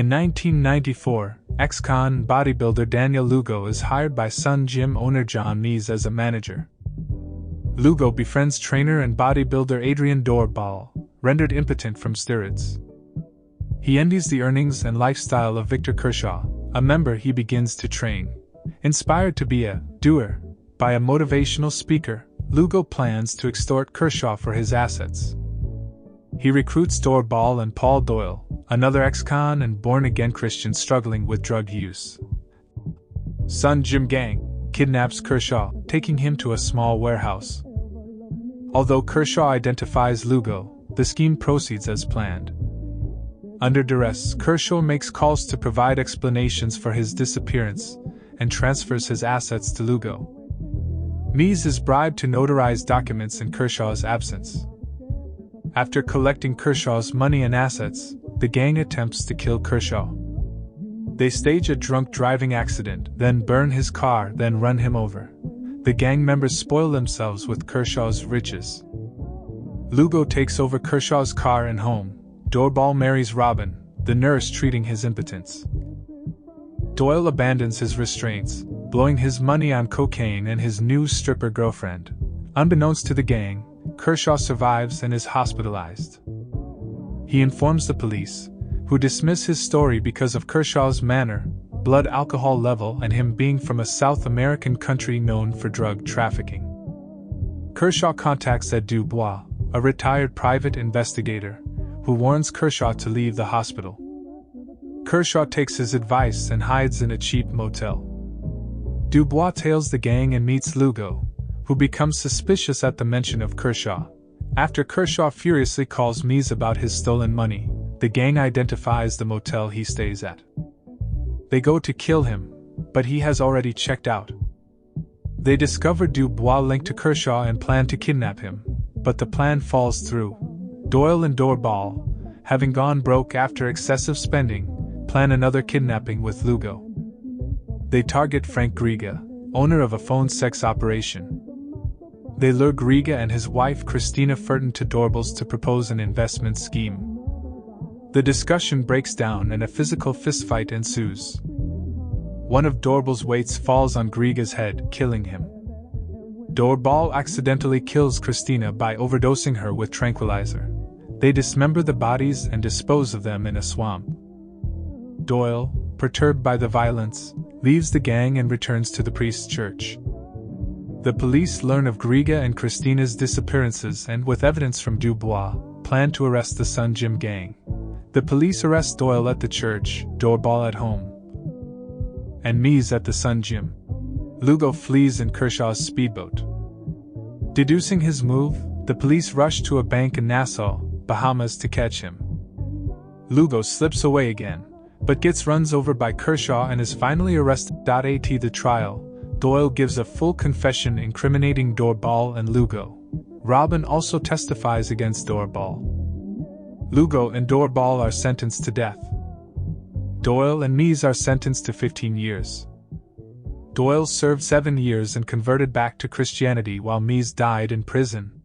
In 1994, ex-con and bodybuilder Daniel Lugo is hired by Sun Gym owner John Mees as a manager. Lugo befriends trainer and bodybuilder Adrian Doorbal, rendered impotent from steroids. He envies the earnings and lifestyle of Victor Kershaw, a member he begins to train. Inspired to be a doer by a motivational speaker, Lugo plans to extort Kershaw for his assets. He recruits Doorbal and Paul Doyle, another ex-con and born-again Christian struggling with drug use. Sun Gym Gang kidnaps Kershaw, taking him to a small warehouse. Although Kershaw identifies Lugo, the scheme proceeds as planned. Under duress, Kershaw makes calls to provide explanations for his disappearance and transfers his assets to Lugo. Mees is bribed to notarize documents in Kershaw's absence. After collecting Kershaw's money and assets, the gang attempts to kill Kershaw. They stage a drunk driving accident, then burn his car, then run him over. The gang members spoil themselves with Kershaw's riches. Lugo takes over Kershaw's car and home. Doorbal marries Robin, the nurse treating his impotence. Doyle abandons his restraints, blowing his money on cocaine and his new stripper girlfriend. Unbeknownst to the gang, Kershaw survives and is hospitalized. He informs the police, who dismiss his story because of Kershaw's manner, blood alcohol level, and him being from a South American country known for drug trafficking. Kershaw contacts Ed Dubois, a retired private investigator, who warns Kershaw to leave the hospital. Kershaw takes his advice and hides in a cheap motel. Dubois tails the gang and meets Lugo, who becomes suspicious at the mention of Kershaw. After Kershaw furiously calls Mees about his stolen money, the gang identifies the motel he stays at. They go to kill him, but he has already checked out. They discover Dubois linked to Kershaw and plan to kidnap him, but the plan falls through. Doyle and Doorbal, having gone broke after excessive spending, plan another kidnapping with Lugo. They target Frank Griga, owner of a phone sex operation. They lure Griga and his wife Christina Furton to Doorbal's to propose an investment scheme. The discussion breaks down and a physical fistfight ensues. One of Doorbal's weights falls on Griga's head, killing him. Doorbal accidentally kills Christina by overdosing her with tranquilizer. They dismember the bodies and dispose of them in a swamp. Doyle, perturbed by the violence, leaves the gang and returns to the priest's church. The police learn of Griga and Christina's disappearances and, with evidence from Dubois, plan to arrest the Sun Gym gang. The police arrest Doyle at the church, Doorbal at home, and Mees at the Sun Gym. Lugo flees in Kershaw's speedboat. Deducing his move, the police rush to a bank in Nassau, Bahamas to catch him. Lugo slips away again, but gets runs over by Kershaw and is finally arrested. At the trial, Doyle gives a full confession incriminating Doorbal and Lugo. Robin also testifies against Doorbal. Lugo and Doorbal are sentenced to death. Doyle and Mees are sentenced to 15 years. Doyle served 7 years and converted back to Christianity while Mees died in prison.